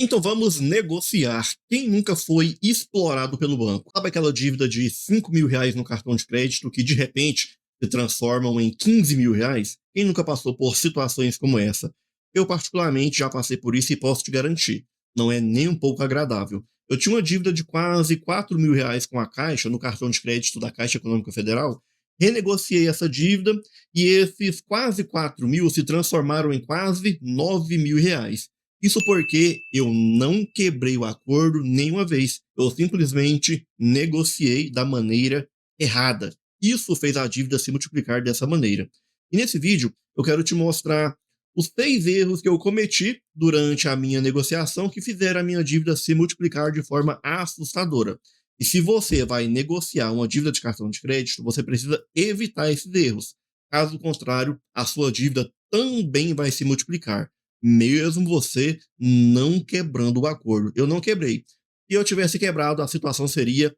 Então vamos negociar. Quem nunca foi explorado pelo banco? Sabe aquela dívida de R$ 5.000 no cartão de crédito que de repente se transformam em R$ 15.000? Quem nunca passou por situações como essa? Eu particularmente já passei por isso e posso te garantir, não é nem um pouco agradável. Eu tinha uma dívida de quase R$ 4.000 com a Caixa, no cartão de crédito da Caixa Econômica Federal. Renegociei essa dívida e esses quase 4.000 se transformaram em quase R$ 9.000. Isso porque eu não quebrei o acordo nenhuma vez. Eu simplesmente negociei da maneira errada. Isso fez a dívida se multiplicar dessa maneira. E nesse vídeo eu quero te mostrar os 6 erros que eu cometi durante a minha negociação que fizeram a minha dívida se multiplicar de forma assustadora. E se você vai negociar uma dívida de cartão de crédito, você precisa evitar esses erros. Caso contrário, a sua dívida também vai se multiplicar, mesmo você não quebrando o acordo. Eu não quebrei. Se eu tivesse quebrado, a situação seria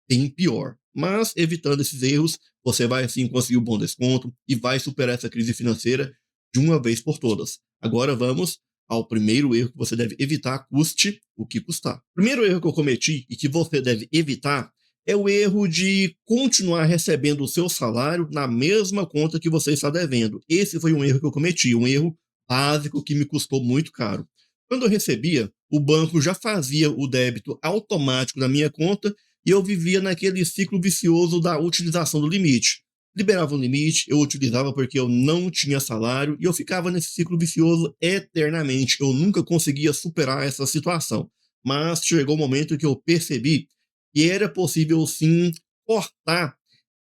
bem pior. Mas, evitando esses erros, você vai sim conseguir um bom desconto e vai superar essa crise financeira de uma vez por todas. Agora vamos ao primeiro erro que você deve evitar, custe o que custar. O primeiro erro que eu cometi e que você deve evitar é o erro de continuar recebendo o seu salário na mesma conta que você está devendo. Esse foi um erro que eu cometi, um erro básico que me custou muito caro. Quando eu recebia, o banco já fazia o débito automático na minha conta e eu vivia naquele ciclo vicioso da utilização do limite. Liberava um limite, eu utilizava porque eu não tinha salário e eu ficava nesse ciclo vicioso eternamente. Eu nunca conseguia superar essa situação. Mas chegou o momento que eu percebi que era possível sim cortar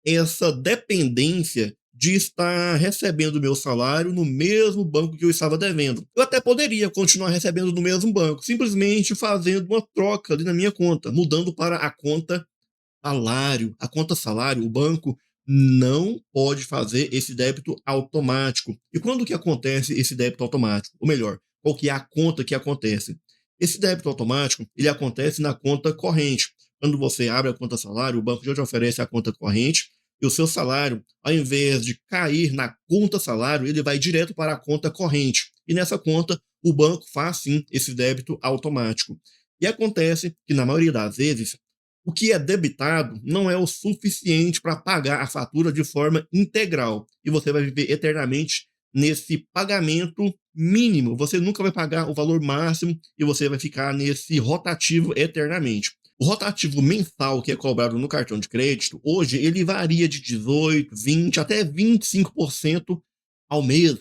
essa dependência de estar recebendo meu salário no mesmo banco que eu estava devendo. Eu até poderia continuar recebendo no mesmo banco, simplesmente fazendo uma troca ali na minha conta, mudando para a conta salário. A conta salário, o banco não pode fazer esse débito automático. E quando que acontece esse débito automático? Ou melhor, qual que é a conta que acontece? Esse débito automático, ele acontece na conta corrente. Quando você abre a conta salário, o banco já te oferece a conta corrente e o seu salário, ao invés de cair na conta salário, ele vai direto para a conta corrente. E nessa conta, o banco faz sim esse débito automático. E acontece que, na maioria das vezes, o que é debitado não é o suficiente para pagar a fatura de forma integral. E você vai viver eternamente nesse pagamento mínimo. Você nunca vai pagar o valor máximo e você vai ficar nesse rotativo eternamente. O rotativo mensal que é cobrado no cartão de crédito, hoje, ele varia de 18, 20 até 25% ao mês.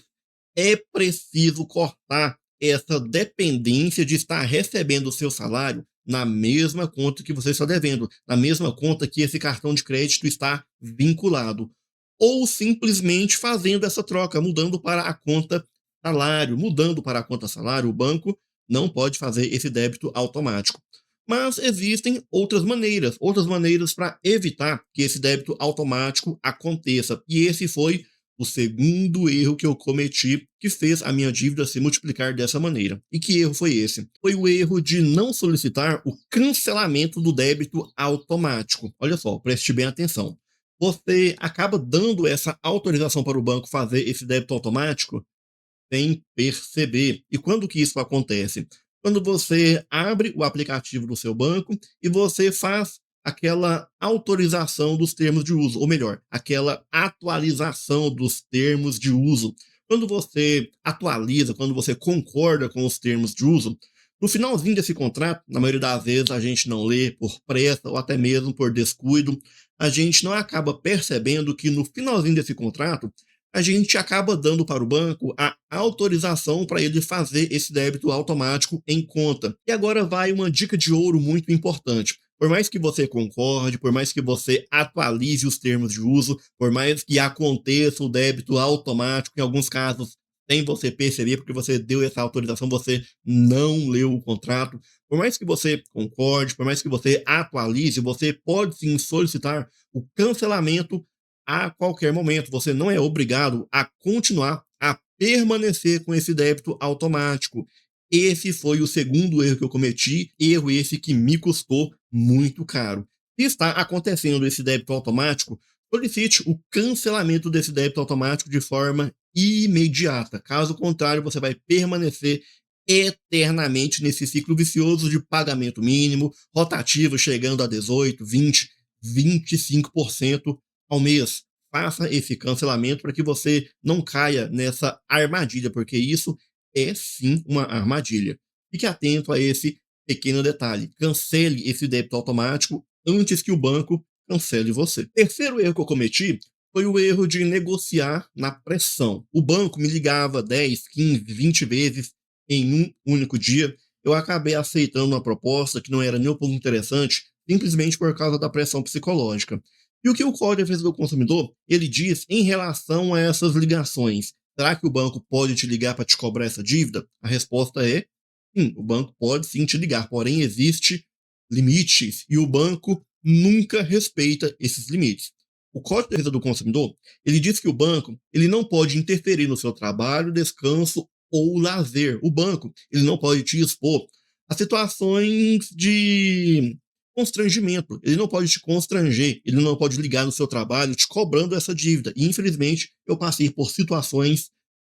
É preciso cortar essa dependência de estar recebendo o seu salário na mesma conta que você está devendo, na mesma conta que esse cartão de crédito está vinculado. Ou simplesmente fazendo essa troca, mudando para a conta salário. Mudando para a conta salário, o banco não pode fazer esse débito automático. Mas existem outras maneiras para evitar que esse débito automático aconteça. E esse foi o segundo erro que eu cometi que fez a minha dívida se multiplicar dessa maneira. E que erro foi esse? Foi o erro de não solicitar o cancelamento do débito automático. Olha só, preste bem atenção. Você acaba dando essa autorização para o banco fazer esse débito automático sem perceber. E quando que isso acontece? Quando você abre o aplicativo do seu banco e você faz aquela autorização dos termos de uso, ou melhor, aquela atualização dos termos de uso. Quando você atualiza, quando você concorda com os termos de uso, no finalzinho desse contrato, na maioria das vezes a gente não lê por pressa ou até mesmo por descuido, a gente não acaba percebendo que no finalzinho desse contrato a gente acaba dando para o banco a autorização para ele fazer esse débito automático em conta. E agora vai uma dica de ouro muito importante. Por mais que você concorde, por mais que você atualize os termos de uso, por mais que aconteça o débito automático, em alguns casos, sem você perceber, porque você deu essa autorização, você não leu o contrato. Por mais que você concorde, por mais que você atualize, você pode sim solicitar o cancelamento a qualquer momento. Você não é obrigado a continuar, a permanecer com esse débito automático. Esse foi o segundo erro que eu cometi, erro esse que me custou muito caro. Se está acontecendo esse débito automático, solicite o cancelamento desse débito automático de forma imediata. Caso contrário, você vai permanecer eternamente nesse ciclo vicioso de pagamento mínimo, rotativo chegando a 18, 20, 25% ao mês. Faça esse cancelamento para que você não caia nessa armadilha, porque isso é sim uma armadilha. Fique atento a esse pequeno detalhe. Cancele esse débito automático antes que o banco cancele você. Terceiro erro que eu cometi foi o erro de negociar na pressão. O banco me ligava 10, 15, 20 vezes em um único dia. Eu acabei aceitando uma proposta que não era nem um pouco interessante, simplesmente por causa da pressão psicológica. E o que o Código de Defesa do Consumidor ele diz em relação a essas ligações? Será que o banco pode te ligar para te cobrar essa dívida? A resposta é sim, o banco pode sim te ligar, porém existe limites e o banco nunca respeita esses limites. O Código de Defesa do Consumidor, ele diz que o banco, ele não pode interferir no seu trabalho, descanso ou lazer. O banco, ele não pode te expor a situações de constrangimento. Ele não pode te constranger, ele não pode ligar no seu trabalho te cobrando essa dívida. E, infelizmente, eu passei por situações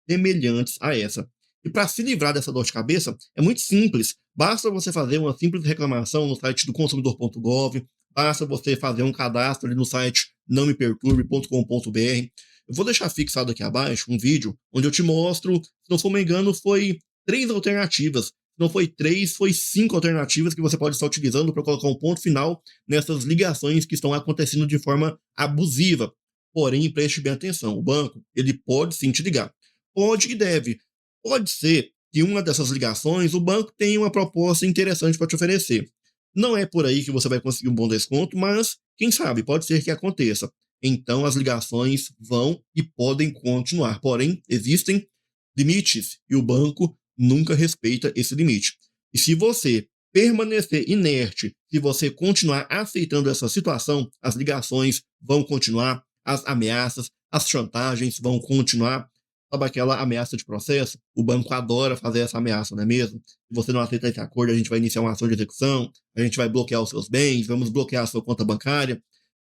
semelhantes a essa. E para se livrar dessa dor de cabeça, é muito simples. Basta você fazer uma simples reclamação no site do consumidor.gov, basta você fazer um cadastro ali no site nãomeperturbe.com.br. Eu vou deixar fixado aqui abaixo um vídeo onde eu te mostro, se não for me engano, foi 3 alternativas. Se não foi 3, foi 5 alternativas que você pode estar utilizando para colocar um ponto final nessas ligações que estão acontecendo de forma abusiva. Porém, preste bem atenção, o banco, ele pode sim te ligar. Pode e deve. Pode ser que uma dessas ligações o banco tenha uma proposta interessante para te oferecer. Não é por aí que você vai conseguir um bom desconto, mas quem sabe, pode ser que aconteça. Então as ligações vão e podem continuar. Porém, existem limites e o banco nunca respeita esse limite. E se você permanecer inerte, se você continuar aceitando essa situação, as ligações vão continuar, as ameaças, as chantagens vão continuar. Sabe aquela ameaça de processo? O banco adora fazer essa ameaça, não é mesmo? Se você não aceita esse acordo, a gente vai iniciar uma ação de execução, a gente vai bloquear os seus bens, vamos bloquear a sua conta bancária.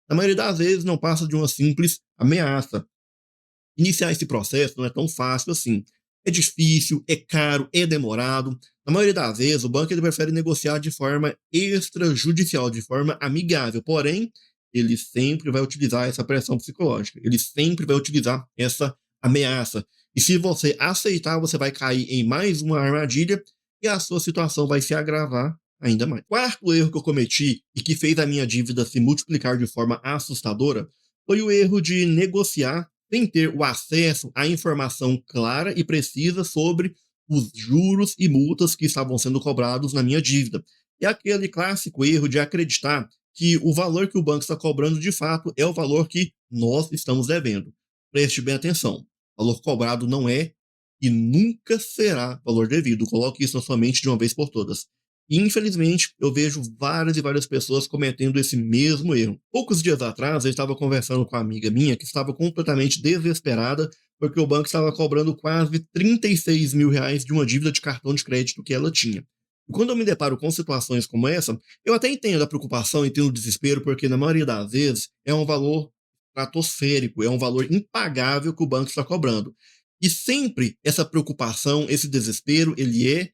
Na maioria das vezes, não passa de uma simples ameaça. Iniciar esse processo não é tão fácil assim. É difícil, é caro, é demorado. Na maioria das vezes, o banco ele prefere negociar de forma extrajudicial, de forma amigável. Porém, ele sempre vai utilizar essa pressão psicológica. Ele sempre vai utilizar essa ameaça. E se você aceitar, você vai cair em mais uma armadilha e a sua situação vai se agravar ainda mais. Quarto erro que eu cometi e que fez a minha dívida se multiplicar de forma assustadora foi o erro de negociar sem ter o acesso à informação clara e precisa sobre os juros e multas que estavam sendo cobrados na minha dívida. É aquele clássico erro de acreditar que o valor que o banco está cobrando de fato é o valor que nós estamos devendo. Preste bem atenção. O valor cobrado não é e nunca será valor devido. Coloque isso na sua mente de uma vez por todas. E, infelizmente, eu vejo várias e várias pessoas cometendo esse mesmo erro. Poucos dias atrás, eu estava conversando com uma amiga minha que estava completamente desesperada porque o banco estava cobrando quase 36 mil reais de uma dívida de cartão de crédito que ela tinha. E quando eu me deparo com situações como essa, eu até entendo a preocupação, entendo o desespero, porque na maioria das vezes é um valor estratosférico, é um valor impagável que o banco está cobrando. E sempre essa preocupação, esse desespero, ele é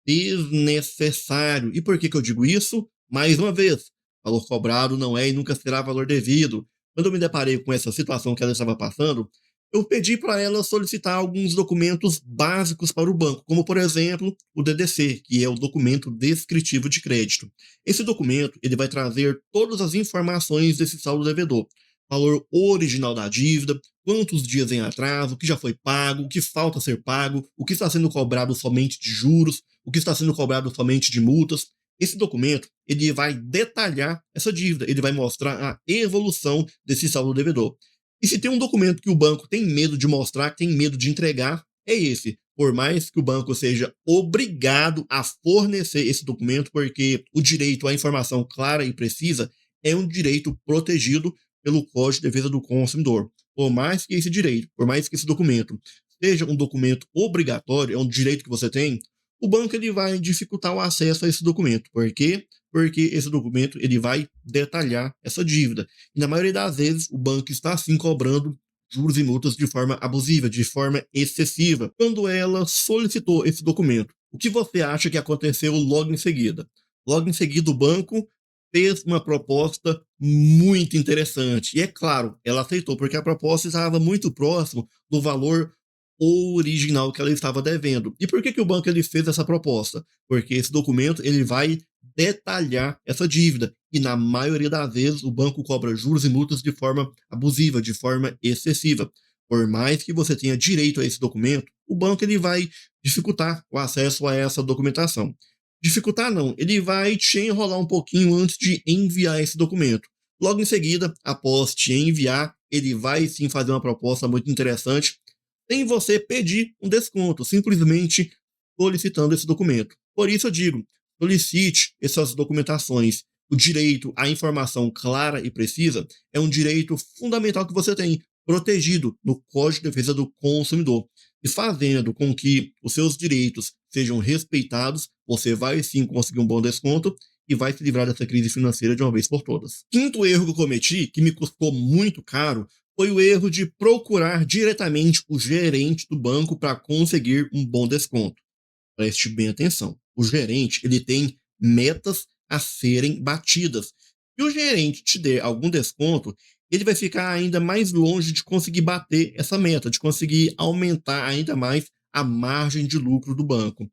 desnecessário. E por que que eu digo isso? Mais uma vez, valor cobrado não é e nunca será valor devido. Quando eu me deparei com essa situação que ela estava passando, eu pedi para ela solicitar alguns documentos básicos para o banco, como por exemplo o DDC, que é o documento descritivo de crédito. Esse documento ele vai trazer todas as informações desse saldo devedor, valor original da dívida, quantos dias em atraso, o que já foi pago, o que falta ser pago, o que está sendo cobrado somente de juros, o que está sendo cobrado somente de multas. Esse documento ele vai detalhar essa dívida, ele vai mostrar a evolução desse saldo devedor. E se tem um documento que o banco tem medo de mostrar, tem medo de entregar, é esse. Por mais que o banco seja obrigado a fornecer esse documento, porque o direito à informação clara e precisa é um direito protegido pelo Código de Defesa do Consumidor. Por mais que esse direito, por mais que esse documento seja um documento obrigatório, é um direito que você tem, o banco ele vai dificultar o acesso a esse documento. Por quê? Porque esse documento ele vai detalhar essa dívida. E na maioria das vezes o banco está assim cobrando juros e multas de forma abusiva, de forma excessiva. Quando ela solicitou esse documento, O que você acha que aconteceu logo em seguida? Logo em seguida, o banco fez uma proposta muito interessante. E é claro, ela aceitou, porque a proposta estava muito próximo do valor original que ela estava devendo. E por que, que o banco ele fez essa proposta? Porque esse documento ele vai detalhar essa dívida. E na maioria das vezes o banco cobra juros e multas de forma abusiva, de forma excessiva. Por mais que você tenha direito a esse documento, o banco ele vai dificultar o acesso a essa documentação. Dificultar não, ele vai te enrolar um pouquinho antes de enviar esse documento. Logo em seguida, após te enviar, ele vai sim fazer uma proposta muito interessante, sem você pedir um desconto, simplesmente solicitando esse documento. Por isso eu digo, solicite essas documentações. O direito à informação clara e precisa é um direito fundamental que você tem, protegido no Código de Defesa do Consumidor. E fazendo com que os seus direitos sejam respeitados, você vai sim conseguir um bom desconto e vai se livrar dessa crise financeira de uma vez por todas. Quinto erro que eu cometi, que me custou muito caro, foi o erro de procurar diretamente o gerente do banco para conseguir um bom desconto. Preste bem atenção. O gerente ele tem metas a serem batidas. Se o gerente te der algum desconto, ele vai ficar ainda mais longe de conseguir bater essa meta, de conseguir aumentar ainda mais a margem de lucro do banco.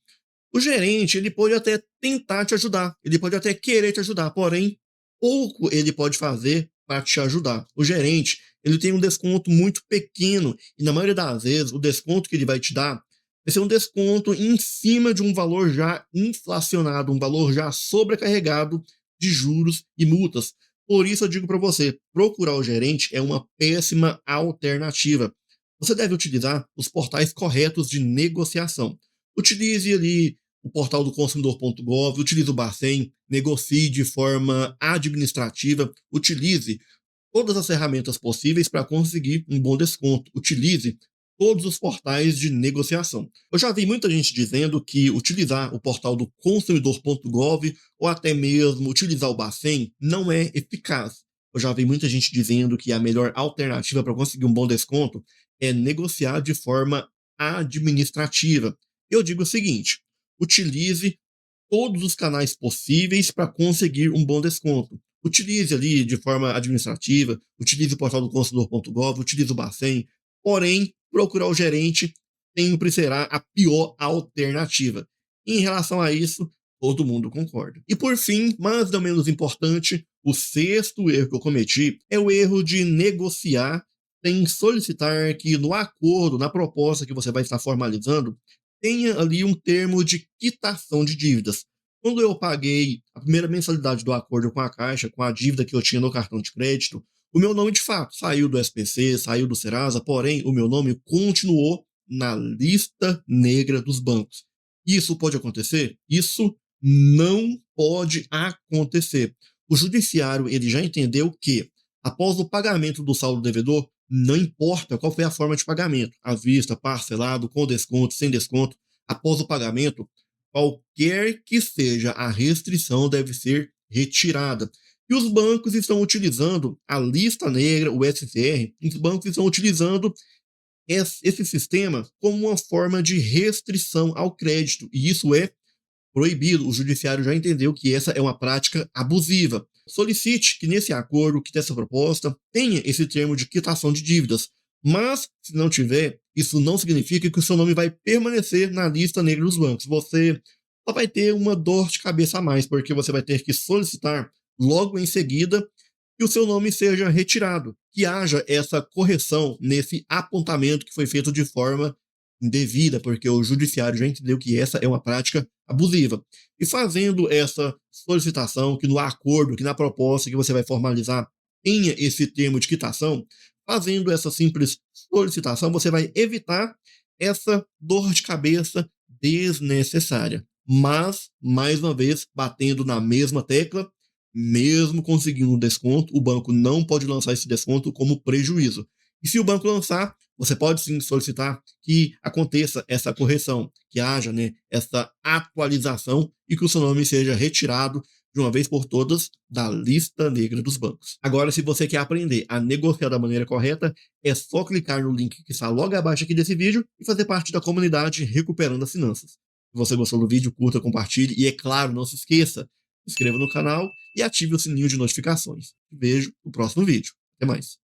O gerente, ele pode até tentar te ajudar, ele pode até querer te ajudar, porém, pouco ele pode fazer para te ajudar. O gerente, ele tem um desconto muito pequeno e na maioria das vezes o desconto que ele vai te dar vai ser um desconto em cima de um valor já inflacionado, um valor já sobrecarregado de juros e multas. Por isso eu digo para você, procurar o gerente é uma péssima alternativa. Você deve utilizar os portais corretos de negociação. Utilize ali o portal do consumidor.gov, utilize o Bacen, negocie de forma administrativa, utilize todas as ferramentas possíveis para conseguir um bom desconto. Utilize todos os portais de negociação. Eu já vi muita gente dizendo que utilizar o portal do consumidor.gov ou até mesmo utilizar o Bacen não é eficaz. Eu já vi muita gente dizendo que a melhor alternativa para conseguir um bom desconto é negociar de forma administrativa. Eu digo o seguinte: utilize todos os canais possíveis para conseguir um bom desconto. Utilize ali de forma administrativa, utilize o portal do consumidor.gov, utilize o Bacen, porém, procurar o gerente sempre será a pior alternativa. E em relação a isso, todo mundo concorda. E por fim, mas não menos importante, o sexto erro que eu cometi é o erro de negociar sem solicitar que no acordo, na proposta que você vai estar formalizando, tenha ali um termo de quitação de dívidas. Quando eu paguei a primeira mensalidade do acordo com a Caixa, com a dívida que eu tinha no cartão de crédito, o meu nome de fato saiu do SPC, saiu do Serasa, porém o meu nome continuou na lista negra dos bancos. Isso pode acontecer? Isso não pode acontecer. O judiciário ele já entendeu que, após o pagamento do saldo devedor, não importa qual foi a forma de pagamento, à vista, parcelado, com desconto, sem desconto, após o pagamento, qualquer que seja a restrição deve ser retirada. E os bancos estão utilizando a lista negra, o SCR, os bancos estão utilizando esse sistema como uma forma de restrição ao crédito, e isso é proibido. O judiciário já entendeu que essa é uma prática abusiva. Solicite que nesse acordo, que nessa proposta, tenha esse termo de quitação de dívidas. Mas, se não tiver, isso não significa que o seu nome vai permanecer na lista negra dos bancos. Você só vai ter uma dor de cabeça a mais, porque você vai ter que solicitar logo em seguida que o seu nome seja retirado, que haja essa correção nesse apontamento que foi feito de forma indevida, porque o judiciário já entendeu que essa é uma prática abusiva. E fazendo essa solicitação, que no acordo, que na proposta que você vai formalizar tenha esse termo de quitação, fazendo essa simples solicitação, você vai evitar essa dor de cabeça desnecessária. Mas, mais uma vez, batendo na mesma tecla, mesmo conseguindo um desconto, o banco não pode lançar esse desconto como prejuízo. E se o banco lançar, você pode sim solicitar que aconteça essa correção, que haja essa atualização e que o seu nome seja retirado de uma vez por todas da lista negra dos bancos. Agora, se você quer aprender a negociar da maneira correta, é só clicar no link que está logo abaixo aqui desse vídeo e fazer parte da comunidade Recuperando as Finanças. Se você gostou do vídeo, curta, compartilhe e, é claro, não se esqueça, se inscreva no canal e ative o sininho de notificações. Te vejo no próximo vídeo. Até mais.